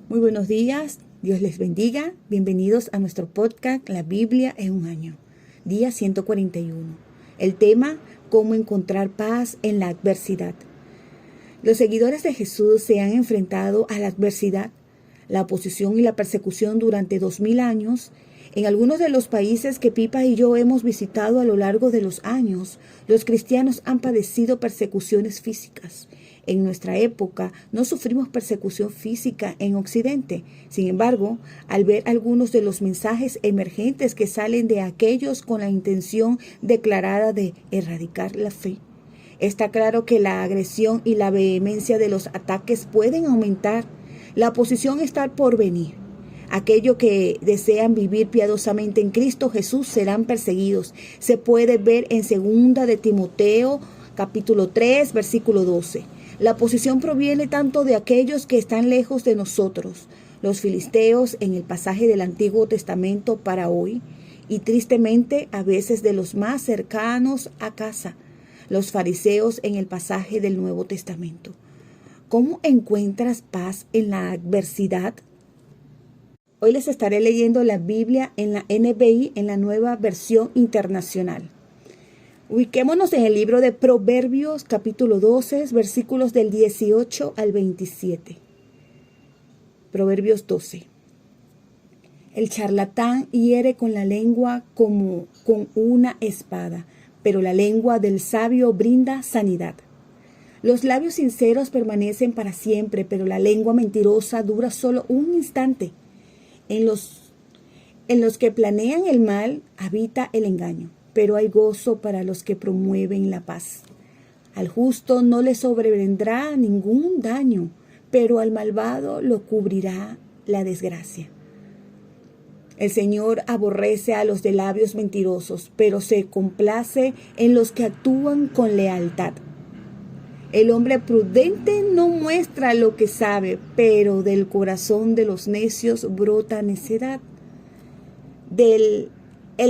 Muy buenos días, Dios les bendiga. Bienvenidos a nuestro podcast La Biblia en un año, día 141. El tema, cómo encontrar paz en la adversidad. Los seguidores de Jesús se han enfrentado a la adversidad, la oposición y la persecución durante 2000 años. En algunos de los países que Pipa y yo hemos visitado a lo largo de los años, los cristianos han padecido persecuciones físicas. En nuestra época no sufrimos persecución física en Occidente. Sin embargo, al ver algunos de los mensajes emergentes que salen de aquellos con la intención declarada de erradicar la fe, está claro que la agresión y la vehemencia de los ataques pueden aumentar. La oposición está por venir. Aquellos que desean vivir piadosamente en Cristo Jesús serán perseguidos. Se puede ver en 2 de Timoteo, capítulo 3, versículo 12. La oposición proviene tanto de aquellos que están lejos de nosotros, los filisteos en el pasaje del Antiguo Testamento para hoy, y tristemente a veces de los más cercanos a casa, los fariseos en el pasaje del Nuevo Testamento. ¿Cómo encuentras paz en la adversidad? Hoy les estaré leyendo la Biblia en la NBI, en la Nueva Versión Internacional. Ubiquémonos en el libro de Proverbios, capítulo 12, versículos del 18 al 27. Proverbios 12. El charlatán hiere con la lengua como con una espada, pero la lengua del sabio brinda sanidad. Los labios sinceros permanecen para siempre, pero la lengua mentirosa dura solo un instante. En los que planean el mal habita el engaño, pero hay gozo para los que promueven la paz. Al justo no le sobrevendrá ningún daño, pero al malvado lo cubrirá la desgracia. El Señor aborrece a los de labios mentirosos, pero se complace en los que actúan con lealtad. El hombre prudente no muestra lo que sabe, pero del corazón de los necios brota necedad. El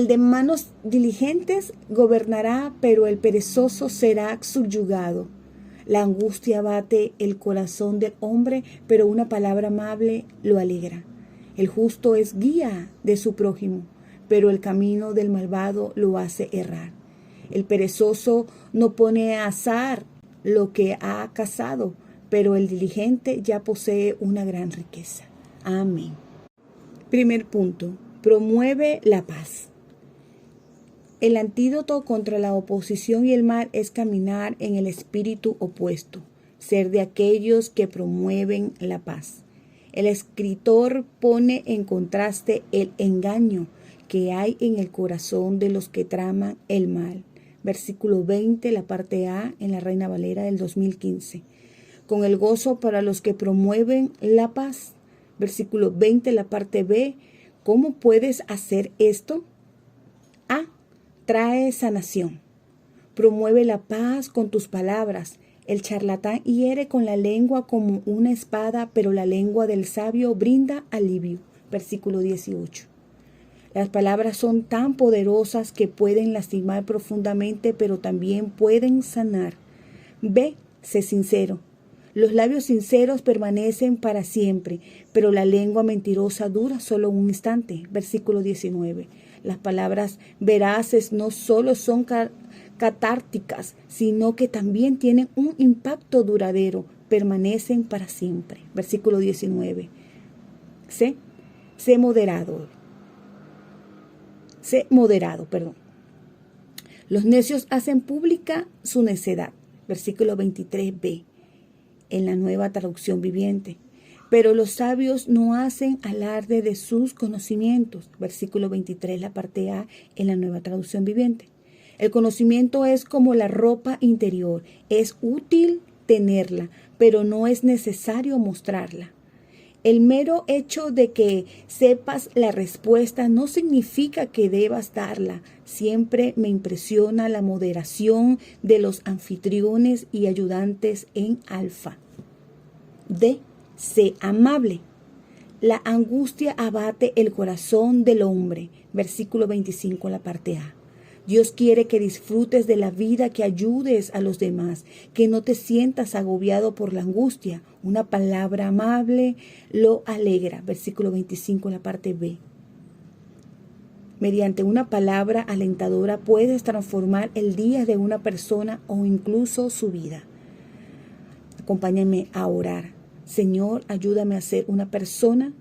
de manos diligentes gobernará, pero el perezoso será subyugado. La angustia bate el corazón del hombre, pero una palabra amable lo alegra. El justo es guía de su prójimo, pero el camino del malvado lo hace errar. El perezoso no pone a azar lo que ha cazado, pero el diligente ya posee una gran riqueza. Amén. Primer punto, promueve la paz. El antídoto contra la oposición y el mal es caminar en el espíritu opuesto, ser de aquellos que promueven la paz. El escritor pone en contraste el engaño que hay en el corazón de los que traman el mal. Versículo 20, la parte A, en la Reina Valera del 2015. Con el gozo para los que promueven la paz. Versículo 20, la parte B. ¿Cómo puedes hacer esto? A. Trae sanación. Promueve la paz con tus palabras. El charlatán hiere con la lengua como una espada, pero la lengua del sabio brinda alivio. Versículo 18. Las palabras son tan poderosas que pueden lastimar profundamente, pero también pueden sanar. B. Sé sincero. Los labios sinceros permanecen para siempre, pero la lengua mentirosa dura solo un instante. Versículo 19. Las palabras veraces no solo son catárticas, sino que también tienen un impacto duradero, permanecen para siempre. Versículo 19. Sé moderado. Los necios hacen pública su necedad. Versículo 23b, en la Nueva Traducción Viviente. Pero los sabios no hacen alarde de sus conocimientos. Versículo 23, la parte A, en la Nueva Traducción Viviente. El conocimiento es como la ropa interior. Es útil tenerla, pero no es necesario mostrarla. El mero hecho de que sepas la respuesta no significa que debas darla. Siempre me impresiona la moderación de los anfitriones y ayudantes en Alfa. D. Sé amable. La angustia abate el corazón del hombre. Versículo 25, la parte A. Dios quiere que disfrutes de la vida, que ayudes a los demás, que no te sientas agobiado por la angustia. Una palabra amable lo alegra. Versículo 25 en la parte B. Mediante una palabra alentadora puedes transformar el día de una persona o incluso su vida. Acompáñame a orar. Señor, ayúdame a ser una persona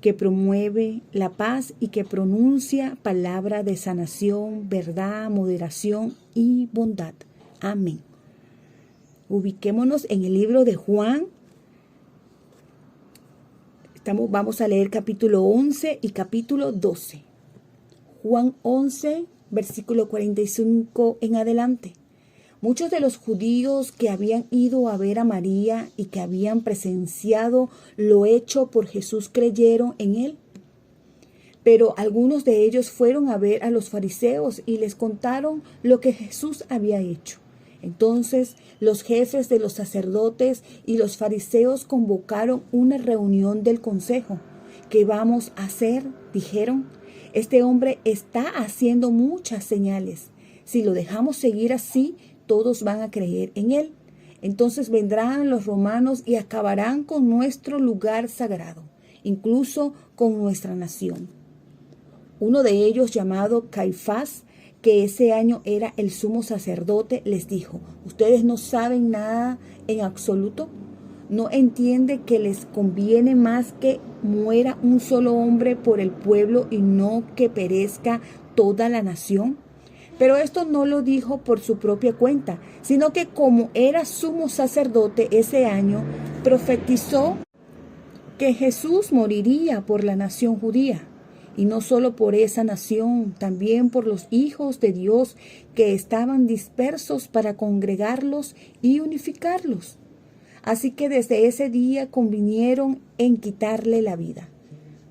que promueve la paz y que pronuncia palabra de sanación, verdad, moderación y bondad. Amén. Ubiquémonos en el libro de Juan. Vamos a leer capítulo 11 y capítulo 12. Juan 11, versículo 45 en adelante. Muchos de los judíos que habían ido a ver a María y que habían presenciado lo hecho por Jesús creyeron en él. Pero algunos de ellos fueron a ver a los fariseos y les contaron lo que Jesús había hecho. Entonces los jefes de los sacerdotes y los fariseos convocaron una reunión del consejo. ¿Qué vamos a hacer?, dijeron. Este hombre está haciendo muchas señales. Si lo dejamos seguir así, todos van a creer en él. Entonces vendrán los romanos y acabarán con nuestro lugar sagrado, incluso con nuestra nación. Uno de ellos, llamado Caifás, que ese año era el sumo sacerdote, les dijo: ¿Ustedes no saben nada en absoluto? ¿No entiende que les conviene más que muera un solo hombre por el pueblo y no que perezca toda la nación? Pero esto no lo dijo por su propia cuenta, sino que como era sumo sacerdote ese año, profetizó que Jesús moriría por la nación judía. Y no solo por esa nación, también por los hijos de Dios que estaban dispersos, para congregarlos y unificarlos. Así que desde ese día convinieron en quitarle la vida.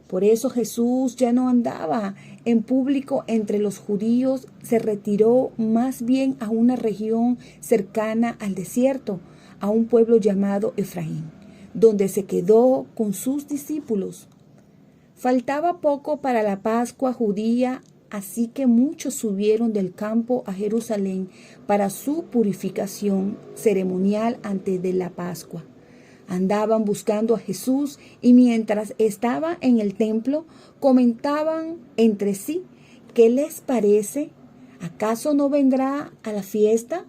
Por eso Jesús ya no andaba en público entre los judíos, se retiró más bien a una región cercana al desierto, a un pueblo llamado Efraín, donde se quedó con sus discípulos. Faltaba poco para la Pascua judía, así que muchos subieron del campo a Jerusalén para su purificación ceremonial antes de la Pascua. Andaban buscando a Jesús y mientras estaba en el templo comentaban entre sí: ¿qué les parece? ¿Acaso no vendrá a la fiesta?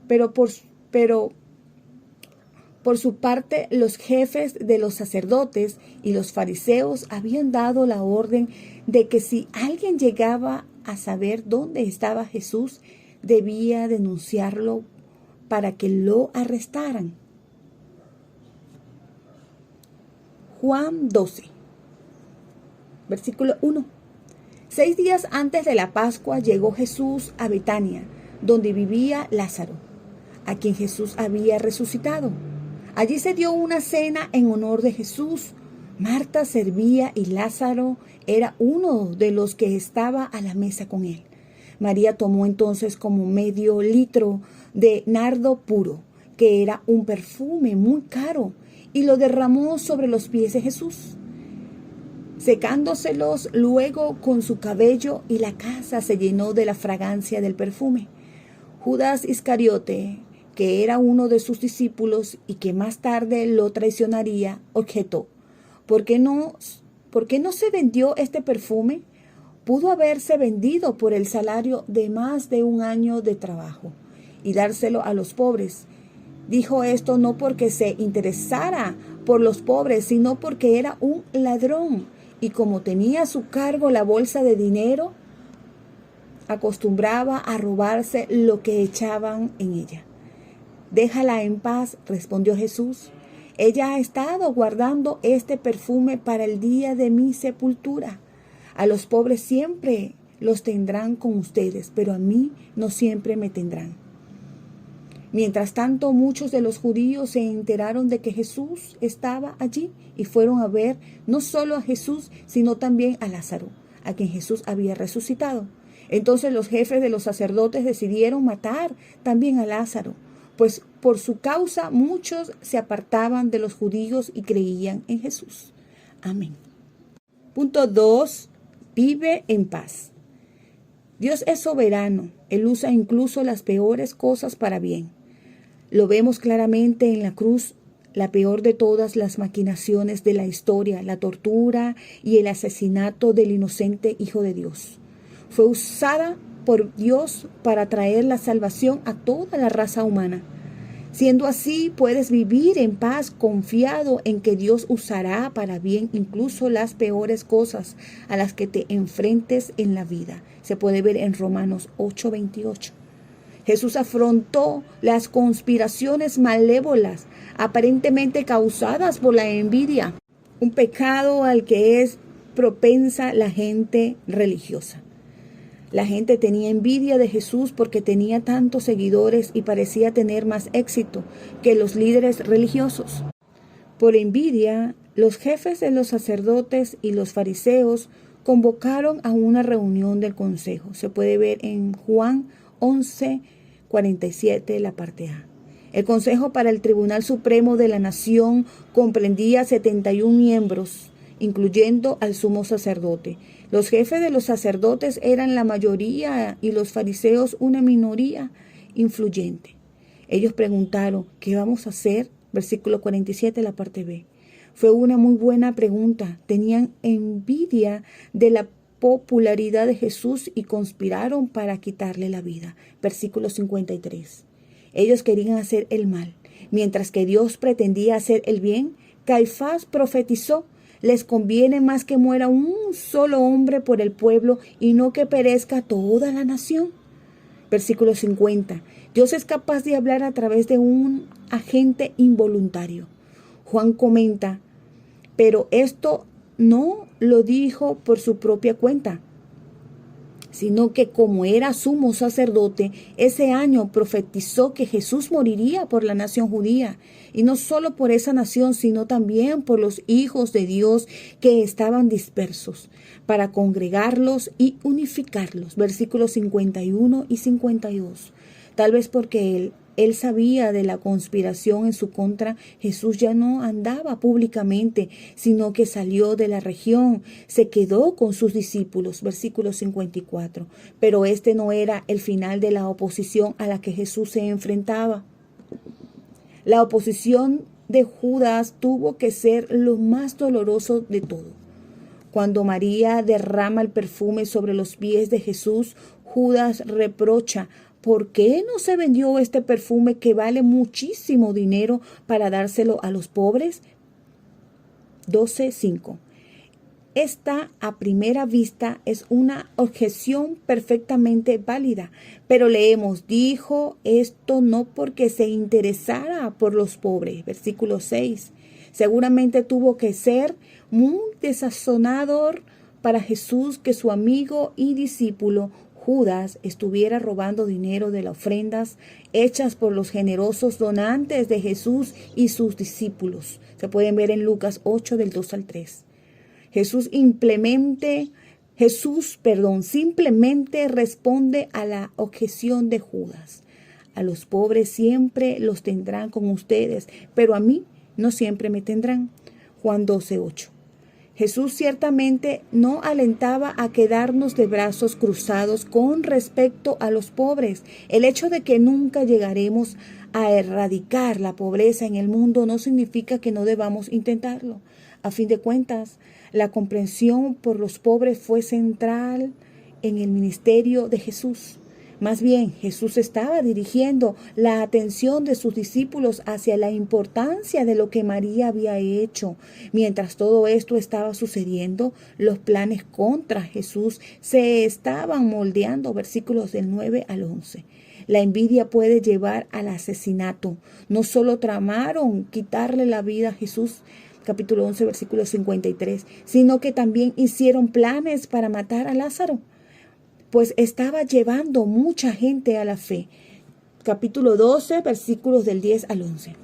Pero por su parte, los jefes de los sacerdotes y los fariseos habían dado la orden de que si alguien llegaba a saber dónde estaba Jesús, debía denunciarlo para que lo arrestaran. Juan 12, versículo 1. 6 días antes de la Pascua llegó Jesús a Betania, donde vivía Lázaro, a quien Jesús había resucitado. Allí se dio una cena en honor de Jesús. Marta servía y Lázaro era uno de los que estaba a la mesa con él. María tomó entonces como medio litro de nardo puro, que era un perfume muy caro, y lo derramó sobre los pies de Jesús, secándoselos luego con su cabello, y la casa se llenó de la fragancia del perfume. Judas Iscariote, que era uno de sus discípulos y que más tarde lo traicionaría, objetó: ¿Por qué no se vendió este perfume? Pudo haberse vendido por el salario de más de un año de trabajo y dárselo a los pobres. Dijo esto no porque se interesara por los pobres, sino porque era un ladrón, y como tenía a su cargo la bolsa de dinero, acostumbraba a robarse lo que echaban en ella. Déjala en paz, respondió Jesús. Ella ha estado guardando este perfume para el día de mi sepultura. A los pobres siempre los tendrán con ustedes, pero a mí no siempre me tendrán. Mientras tanto, muchos de los judíos se enteraron de que Jesús estaba allí y fueron a ver no solo a Jesús, sino también a Lázaro, a quien Jesús había resucitado. Entonces los jefes de los sacerdotes decidieron matar también a Lázaro, pues por su causa muchos se apartaban de los judíos y creían en Jesús. Amén. Punto 2. Vive en paz. Dios es soberano. Él usa incluso las peores cosas para bien. Lo vemos claramente en la cruz, la peor de todas las maquinaciones de la historia, la tortura y el asesinato del inocente Hijo de Dios. Fue usada por Dios para traer la salvación a toda la raza humana. Siendo así, puedes vivir en paz, confiado en que Dios usará para bien incluso las peores cosas a las que te enfrentes en la vida. Se puede ver en Romanos 8:28. Jesús afrontó las conspiraciones malévolas, aparentemente causadas por la envidia, un pecado al que es propensa la gente religiosa. La gente tenía envidia de Jesús porque tenía tantos seguidores y parecía tener más éxito que los líderes religiosos. Por envidia, los jefes de los sacerdotes y los fariseos convocaron a una reunión del consejo. Se puede ver en Juan 11:47, la parte A. El Consejo para el Tribunal Supremo de la Nación comprendía 71 miembros, incluyendo al sumo sacerdote. Los jefes de los sacerdotes eran la mayoría y los fariseos una minoría influyente. Ellos preguntaron, ¿qué vamos a hacer? Versículo 47, la parte B. Fue una muy buena pregunta. Tenían envidia de la popularidad de Jesús y conspiraron para quitarle la vida. Versículo 53. Ellos querían hacer el mal, mientras que Dios pretendía hacer el bien. Caifás profetizó: les conviene más que muera un solo hombre por el pueblo y no que perezca toda la nación. Versículo 50. Dios es capaz de hablar a través de un agente involuntario. Juan comenta, pero esto no lo dijo por su propia cuenta, sino que como era sumo sacerdote, ese año profetizó que Jesús moriría por la nación judía, y no solo por esa nación, sino también por los hijos de Dios que estaban dispersos, para congregarlos y unificarlos. Versículos 51 y 52. Tal vez porque él sabía de la conspiración en su contra, Jesús ya no andaba públicamente, sino que salió de la región, se quedó con sus discípulos. Versículo 54. Pero este no era el final de la oposición a la que Jesús se enfrentaba. La oposición de Judas tuvo que ser lo más doloroso de todo. Cuando María derrama el perfume sobre los pies de Jesús, Judas reprocha: ¿por qué no se vendió este perfume que vale muchísimo dinero para dárselo a los pobres? 12:5. Esta, a primera vista, es una objeción perfectamente válida, pero leemos: dijo esto no porque se interesara por los pobres. Versículo 6. Seguramente tuvo que ser muy desazonador para Jesús que su amigo y discípulo Judas estuviera robando dinero de las ofrendas hechas por los generosos donantes de Jesús y sus discípulos. Se pueden ver en Lucas 8, del 2 al 3. Jesús simplemente responde a la objeción de Judas. A los pobres siempre los tendrán con ustedes, pero a mí no siempre me tendrán. Juan 12:8. Jesús ciertamente no alentaba a quedarnos de brazos cruzados con respecto a los pobres. El hecho de que nunca llegaremos a erradicar la pobreza en el mundo no significa que no debamos intentarlo. A fin de cuentas, la comprensión por los pobres fue central en el ministerio de Jesús. Más bien, Jesús estaba dirigiendo la atención de sus discípulos hacia la importancia de lo que María había hecho. Mientras todo esto estaba sucediendo, los planes contra Jesús se estaban moldeando. Versículos del 9 al 11. La envidia puede llevar al asesinato. No solo tramaron quitarle la vida a Jesús, capítulo 11, versículo 53, sino que también hicieron planes para matar a Lázaro, pues estaba llevando mucha gente a la fe. Capítulo 12, versículos del 10 al 11.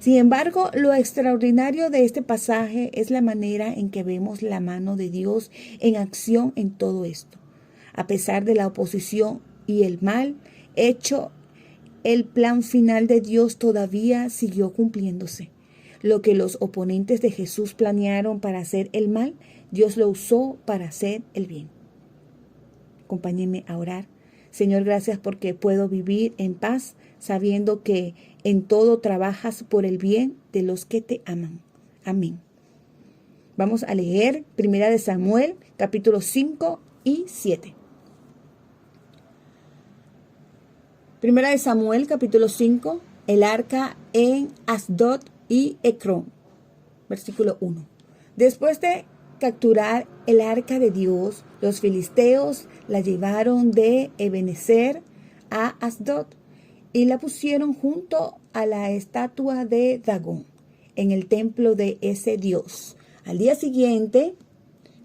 Sin embargo, lo extraordinario de este pasaje es la manera en que vemos la mano de Dios en acción en todo esto. A pesar de la oposición y el mal hecho, el plan final de Dios todavía siguió cumpliéndose. Lo que los oponentes de Jesús planearon para hacer el mal, Dios lo usó para hacer el bien. Acompáñenme a orar. Señor, gracias porque puedo vivir en paz, sabiendo que en todo trabajas por el bien de los que te aman. Amén. Vamos a leer 1 Samuel, capítulos 5 y 7. 1 Samuel, capítulo 5, el arca en Asdod y Ecrón. Versículo 1. Después de capturar el arca de Dios, los filisteos la llevaron de Ebenezer a Asdod y la pusieron junto a la estatua de Dagón en el templo de ese dios. Al día siguiente,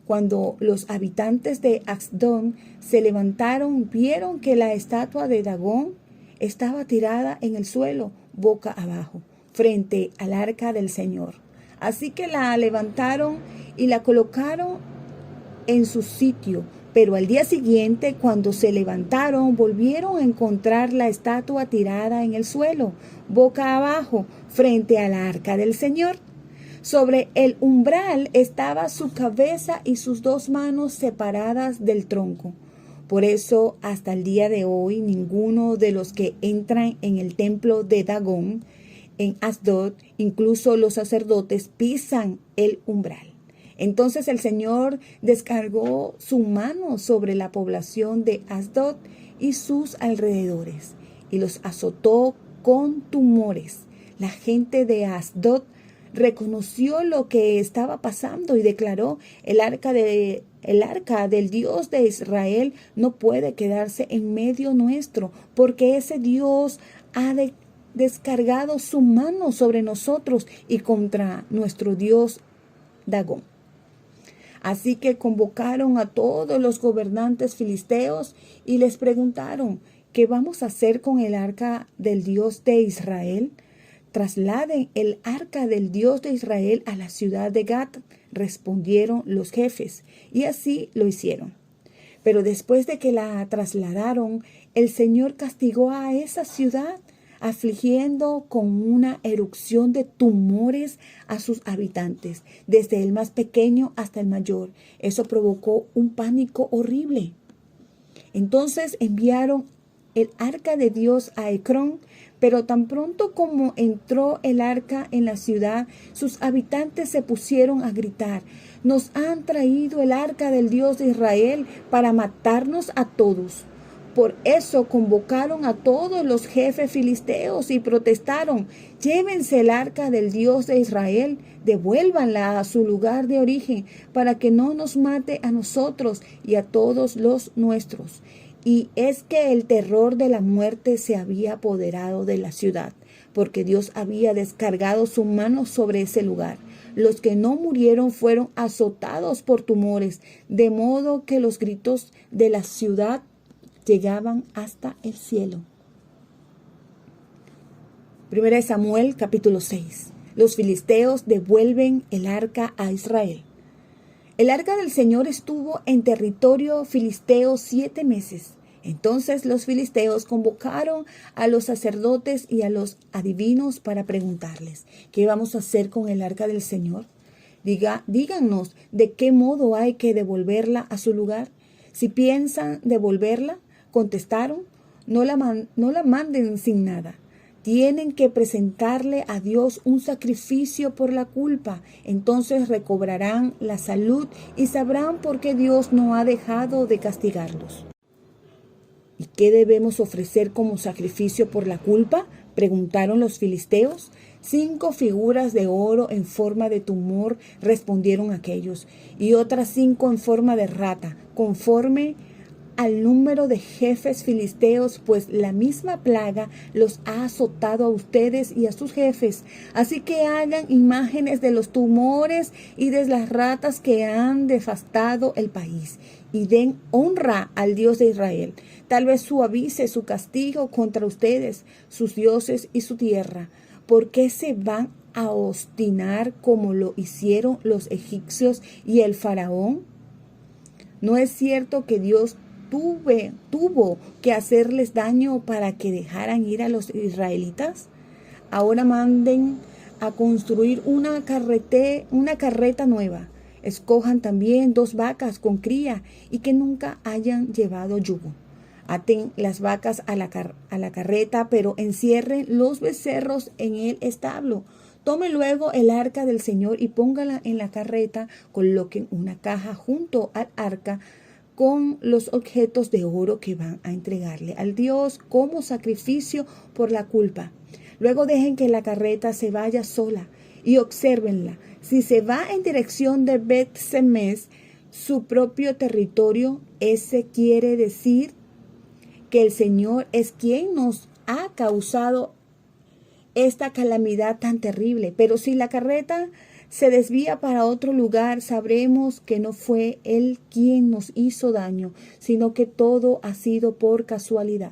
cuando los habitantes de Asdod se levantaron, vieron que la estatua de Dagón estaba tirada en el suelo, boca abajo, frente al arca del Señor. Así que la levantaron y la colocaron en su sitio. Pero al día siguiente, cuando se levantaron, volvieron a encontrar la estatua tirada en el suelo, boca abajo, frente al arca del Señor. Sobre el umbral estaba su cabeza y sus 2 manos separadas del tronco. Por eso, hasta el día de hoy, ninguno de los que entran en el templo de Dagón en Asdod, incluso los sacerdotes, pisan el umbral. Entonces el Señor descargó su mano sobre la población de Asdod y sus alrededores y los azotó con tumores. La gente de Asdod reconoció lo que estaba pasando y declaró: el arca del Dios de Israel no puede quedarse en medio nuestro, porque ese Dios ha descargado su mano sobre nosotros y contra nuestro Dios Dagón. Así que convocaron a todos los gobernantes filisteos y les preguntaron: ¿qué vamos a hacer con el arca del Dios de Israel? Trasladen el arca del Dios de Israel a la ciudad de Gat, respondieron los jefes, y así lo hicieron. Pero después de que la trasladaron, el Señor castigó a esa ciudad, afligiendo con una erupción de tumores a sus habitantes, desde el más pequeño hasta el mayor. Eso provocó un pánico horrible. Entonces enviaron el arca de Dios a Ecrón, pero tan pronto como entró el arca en la ciudad, sus habitantes se pusieron a gritar: nos han traído el arca del Dios de Israel para matarnos a todos. Por eso convocaron a todos los jefes filisteos y protestaron: llévense el arca del Dios de Israel, devuélvanla a su lugar de origen, para que no nos mate a nosotros y a todos los nuestros. Y es que el terror de la muerte se había apoderado de la ciudad, porque Dios había descargado su mano sobre ese lugar. Los que no murieron fueron azotados por tumores, de modo que los gritos de la ciudad llegaban hasta el cielo. 1 Samuel capítulo 6. Los filisteos devuelven el arca a Israel. El arca del Señor estuvo en territorio filisteo 7 meses. Entonces los filisteos convocaron a los sacerdotes y a los adivinos para preguntarles: ¿qué vamos a hacer con el arca del Señor? Díganos de qué modo hay que devolverla a su lugar. Si piensan devolverla, contestaron, no la manden sin nada. Tienen que presentarle a Dios un sacrificio por la culpa. Entonces recobrarán la salud y sabrán por qué Dios no ha dejado de castigarlos. ¿Y qué debemos ofrecer como sacrificio por la culpa?, preguntaron los filisteos. 5 figuras de oro en forma de tumor, respondieron aquellos, y otras 5 en forma de rata, conforme al número de jefes filisteos, pues la misma plaga los ha azotado a ustedes y a sus jefes. Así que hagan imágenes de los tumores y de las ratas que han devastado el país, y den honra al Dios de Israel. Tal vez suavice su castigo contra ustedes, sus dioses y su tierra. ¿Por qué se van a obstinar como lo hicieron los egipcios y el faraón? ¿No es cierto que Dios tuvo que hacerles daño para que dejaran ir a los israelitas? Ahora manden a construir una carreta nueva. Escojan también 2 vacas con cría y que nunca hayan llevado yugo. Aten las vacas a la carreta, pero encierren los becerros en el establo. Tomen luego el arca del Señor y póngala en la carreta. Coloquen una caja junto al arca con los objetos de oro que van a entregarle al Dios como sacrificio por la culpa. Luego dejen que la carreta se vaya sola y obsérvenla. Si se va en dirección de Bet-Semes, su propio territorio, ese quiere decir que el Señor es quien nos ha causado esta calamidad tan terrible. Pero si la carreta se desvía para otro lugar, sabremos que no fue Él quien nos hizo daño, sino que todo ha sido por casualidad.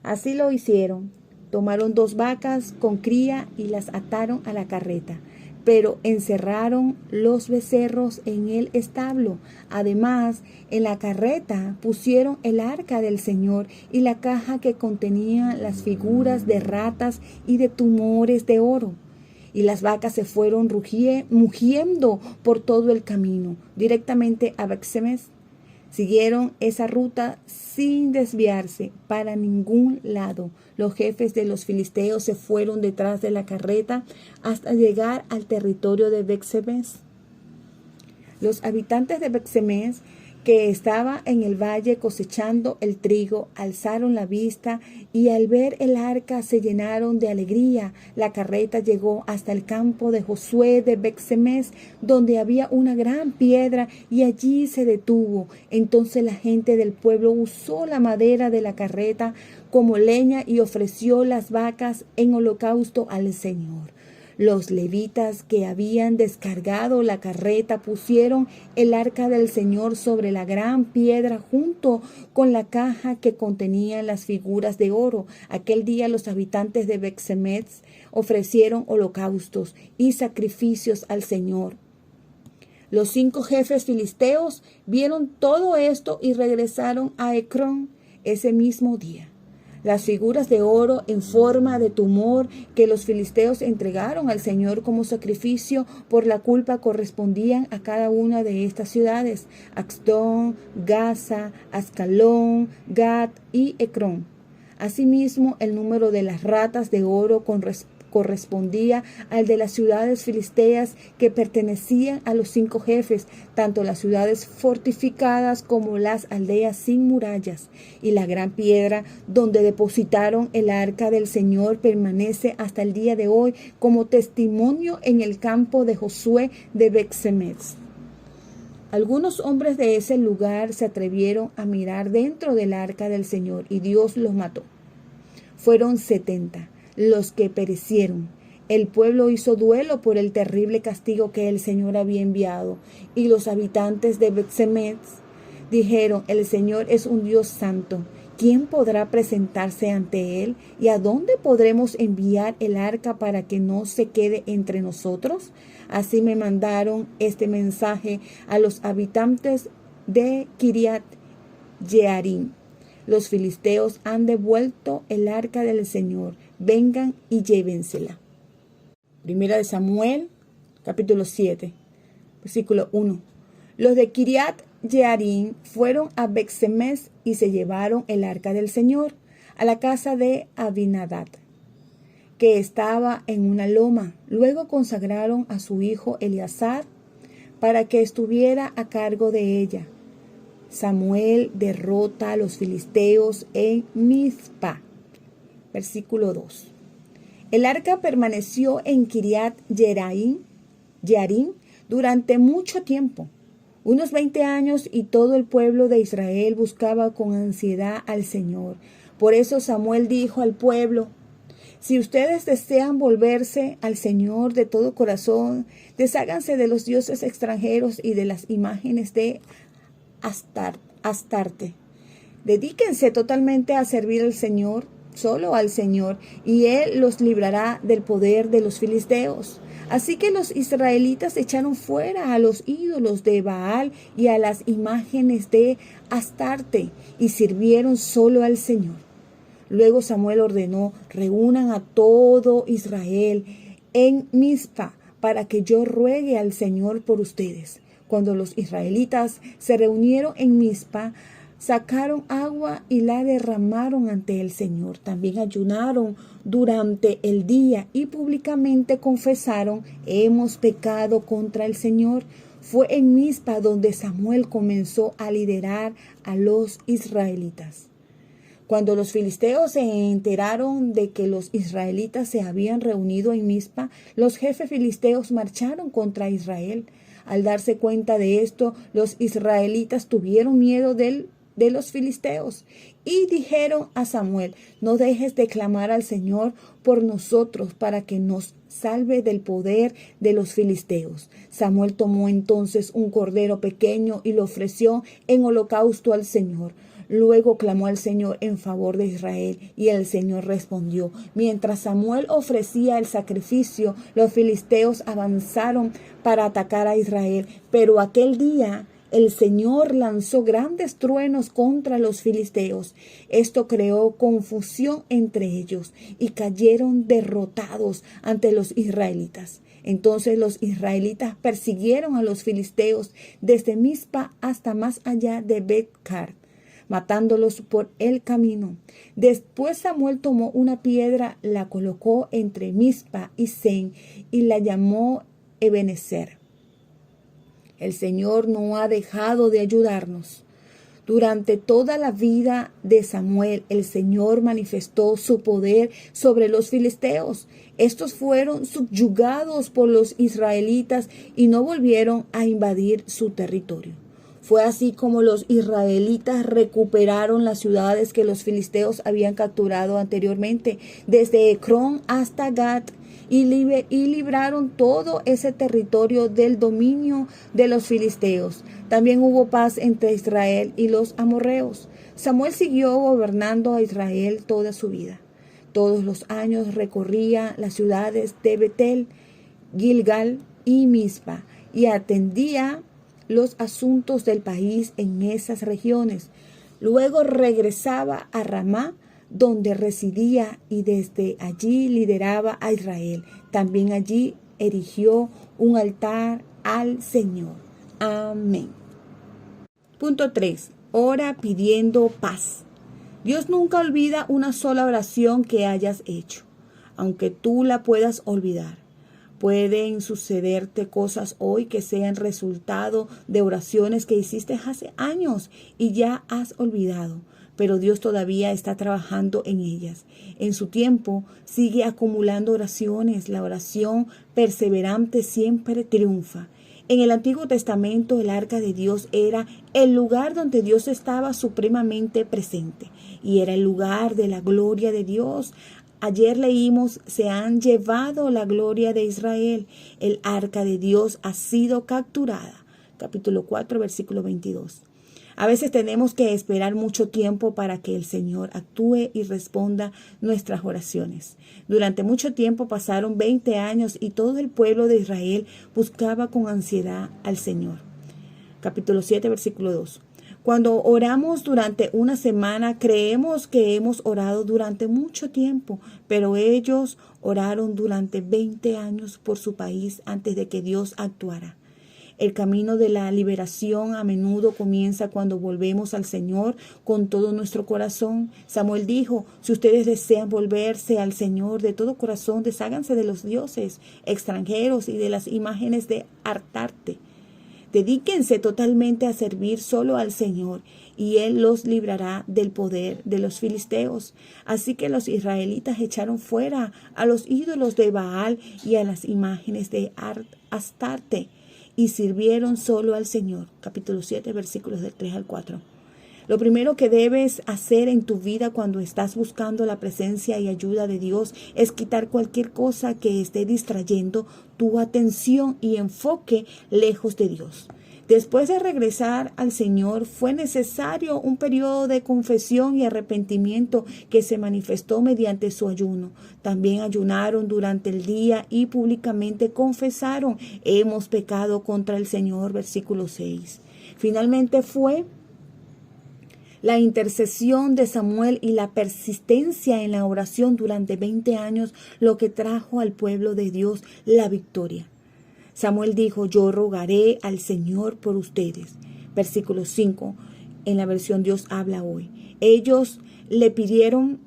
Así lo hicieron. Tomaron 2 vacas con cría y las ataron a la carreta, pero encerraron los becerros en el establo. Además, en la carreta pusieron el arca del Señor y la caja que contenía las figuras de ratas y de tumores de oro. Y las vacas se fueron mugiendo por todo el camino, directamente a Bet-Semes. Siguieron esa ruta sin desviarse para ningún lado. Los jefes de los filisteos se fueron detrás de la carreta hasta llegar al territorio de Bet-Semes. Los habitantes de Bet-Semes, que estaba en el valle cosechando el trigo, alzaron la vista y al ver el arca se llenaron de alegría. La carreta llegó hasta el campo de Josué de Bet-Semes, donde había una gran piedra, y allí se detuvo. Entonces la gente del pueblo usó la madera de la carreta como leña y ofreció las vacas en holocausto al Señor. Los levitas que habían descargado la carreta pusieron el arca del Señor sobre la gran piedra junto con la caja que contenía las figuras de oro. Aquel día los habitantes de Bet-Semes ofrecieron holocaustos y sacrificios al Señor. Los 5 jefes filisteos vieron todo esto y regresaron a Ecrón ese mismo día. Las figuras de oro en forma de tumor que los filisteos entregaron al Señor como sacrificio por la culpa correspondían a cada una de estas ciudades: Asdod, Gaza, Ascalón, Gat y Ecrón. Asimismo, el número de las ratas de oro correspondía al de las ciudades filisteas que pertenecían a los 5 jefes, tanto las ciudades fortificadas como las aldeas sin murallas. Y la gran piedra donde depositaron el arca del Señor permanece hasta el día de hoy como testimonio en el campo de Josué de Bet-Semes. Algunos hombres de ese lugar se atrevieron a mirar dentro del arca del Señor y Dios los mató. Fueron 70 los que perecieron. El pueblo hizo duelo por el terrible castigo que el Señor había enviado, y los habitantes de Bet-Semes dijeron: el Señor es un Dios santo. ¿Quién podrá presentarse ante Él? ¿Y a dónde podremos enviar el arca para que no se quede entre nosotros? Así me mandaron este mensaje a los habitantes de Kiriat Jearim: los filisteos han devuelto el arca del Señor. Vengan y llévensela. Primera de Samuel, capítulo 7, versículo 1. Los de Kiriat Jearim fueron a Bet-Semes y se llevaron el arca del Señor a la casa de Abinadab, que estaba en una loma. Luego consagraron a su hijo Eleazar para que estuviera a cargo de ella. Samuel derrota a los filisteos en Mizpa. Versículo 2. El arca permaneció en Kiriat Jearim durante mucho tiempo, unos 20 años, y todo el pueblo de Israel buscaba con ansiedad al Señor. Por eso Samuel dijo al pueblo: si ustedes desean volverse al Señor de todo corazón, desháganse de los dioses extranjeros y de las imágenes de Astarte. Dedíquense totalmente a servir al Señor, solo al Señor, y Él los librará del poder de los filisteos. Así que los israelitas echaron fuera a los ídolos de Baal y a las imágenes de Astarte y sirvieron solo al Señor. Luego Samuel ordenó: reúnan a todo Israel en Mizpa para que yo ruegue al Señor por ustedes. Cuando los israelitas se reunieron en Mizpa, sacaron agua y la derramaron ante el Señor. También ayunaron durante el día y públicamente confesaron: hemos pecado contra el Señor. Fue en Mizpa donde Samuel comenzó a liderar a los israelitas. Cuando los filisteos se enteraron de que los israelitas se habían reunido en Mizpa, los jefes filisteos marcharon contra Israel. Al darse cuenta de esto, los israelitas tuvieron miedo de los filisteos y dijeron a Samuel: no dejes de clamar al Señor por nosotros para que nos salve del poder de los filisteos. Samuel tomó entonces un cordero pequeño y lo ofreció en holocausto al Señor. Luego clamó al Señor en favor de Israel y el Señor respondió. Mientras Samuel ofrecía el sacrificio, los filisteos avanzaron para atacar a Israel. Pero aquel día el Señor lanzó grandes truenos contra los filisteos. Esto creó confusión entre ellos y cayeron derrotados ante los israelitas. Entonces los israelitas persiguieron a los filisteos desde Mizpa hasta más allá de Bet-Car, matándolos por el camino. Después Samuel tomó una piedra, la colocó entre Mizpa y Sen y la llamó Ebenezer. El Señor no ha dejado de ayudarnos. Durante toda la vida de Samuel, el Señor manifestó su poder sobre los filisteos. Estos fueron subyugados por los israelitas y no volvieron a invadir su territorio. Fue así como los israelitas recuperaron las ciudades que los filisteos habían capturado anteriormente, desde Ecrón hasta Gat, y libraron todo ese territorio del dominio de los filisteos. También hubo paz entre Israel y los amorreos. Samuel siguió gobernando a Israel toda su vida. Todos los años recorría las ciudades de Betel, Gilgal y Mizpa y atendía los asuntos del país en esas regiones. Luego regresaba a Ramá, donde residía, y desde allí lideraba a Israel. También allí erigió un altar al Señor. Amén. Punto 3. Ora pidiendo paz. Dios nunca olvida una sola oración que hayas hecho, aunque tú la puedas olvidar. Pueden sucederte cosas hoy que sean resultado de oraciones que hiciste hace años y ya has olvidado, pero Dios todavía está trabajando en ellas. En su tiempo sigue acumulando oraciones. La oración perseverante siempre triunfa. En el Antiguo Testamento, el arca de Dios era el lugar donde Dios estaba supremamente presente y era el lugar de la gloria de Dios. Ayer leímos: se han llevado la gloria de Israel. El arca de Dios ha sido capturada. Capítulo 4, versículo 22. A veces tenemos que esperar mucho tiempo para que el Señor actúe y responda nuestras oraciones. Durante mucho tiempo pasaron 20 años y todo el pueblo de Israel buscaba con ansiedad al Señor. Capítulo 7, versículo 2. Cuando oramos durante una semana, creemos que hemos orado durante mucho tiempo, pero ellos oraron durante 20 años por su país antes de que Dios actuara. El camino de la liberación a menudo comienza cuando volvemos al Señor con todo nuestro corazón. Samuel dijo: si ustedes desean volverse al Señor de todo corazón, desháganse de los dioses extranjeros y de las imágenes de Astarte. Dedíquense totalmente a servir solo al Señor y Él los librará del poder de los filisteos. Así que los israelitas echaron fuera a los ídolos de Baal y a las imágenes de Astarte y sirvieron solo al Señor. Capítulo 7, versículos del 3 al 4. Lo primero que debes hacer en tu vida cuando estás buscando la presencia y ayuda de Dios es quitar cualquier cosa que esté distrayendo tu atención y enfoque lejos de Dios. Después de regresar al Señor, fue necesario un periodo de confesión y arrepentimiento que se manifestó mediante su ayuno. También ayunaron durante el día y públicamente confesaron: hemos pecado contra el Señor. Versículo 6. Finalmente fue la intercesión de Samuel y la persistencia en la oración durante 20 años lo que trajo al pueblo de Dios la victoria. Samuel dijo, yo rogaré al Señor por ustedes. Versículo 5, en la versión Dios habla hoy. Ellos le pidieron,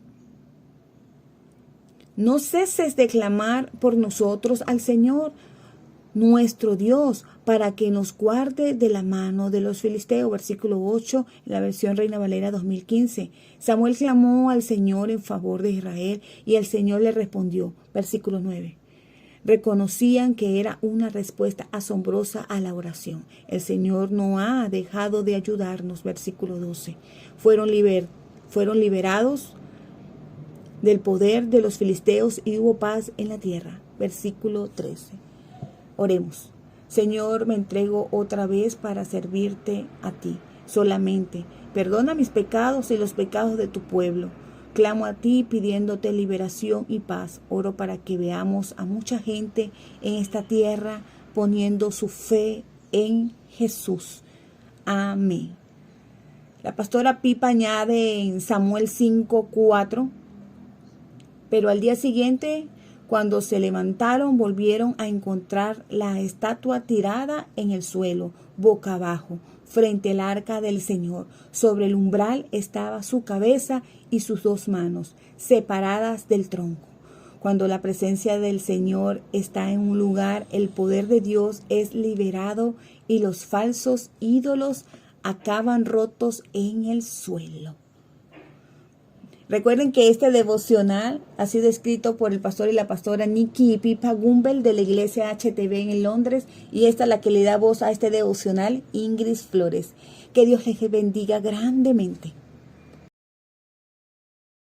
no ceses de clamar por nosotros al Señor, nuestro Dios, para que nos guarde de la mano de los filisteos. Versículo 8, en la versión Reina Valera 2015. Samuel clamó al Señor en favor de Israel y el Señor le respondió. Versículo 9. Reconocían que era una respuesta asombrosa a la oración. El Señor no ha dejado de ayudarnos. Versículo 12. Fueron liberados del poder de los filisteos y hubo paz en la tierra. Versículo 13. Oremos. Señor, me entrego otra vez para servirte a ti solamente. Perdona mis pecados y los pecados de tu pueblo. Clamo a ti pidiéndote liberación y paz. Oro para que veamos a mucha gente en esta tierra poniendo su fe en Jesús. Amén. La pastora Pipa añade en Samuel 5:4, pero al día siguiente, cuando se levantaron, volvieron a encontrar la estatua tirada en el suelo, boca abajo, frente al arca del Señor. Sobre el umbral estaba su cabeza y sus 2 manos, separadas del tronco. Cuando la presencia del Señor está en un lugar, el poder de Dios es liberado y los falsos ídolos acaban rotos en el suelo. Recuerden que este devocional ha sido escrito por el pastor y la pastora Nikki y Pipa Gumbel de la iglesia HTV en Londres, y esta es la que le da voz a este devocional, Ingrid Flores. Que Dios les bendiga grandemente.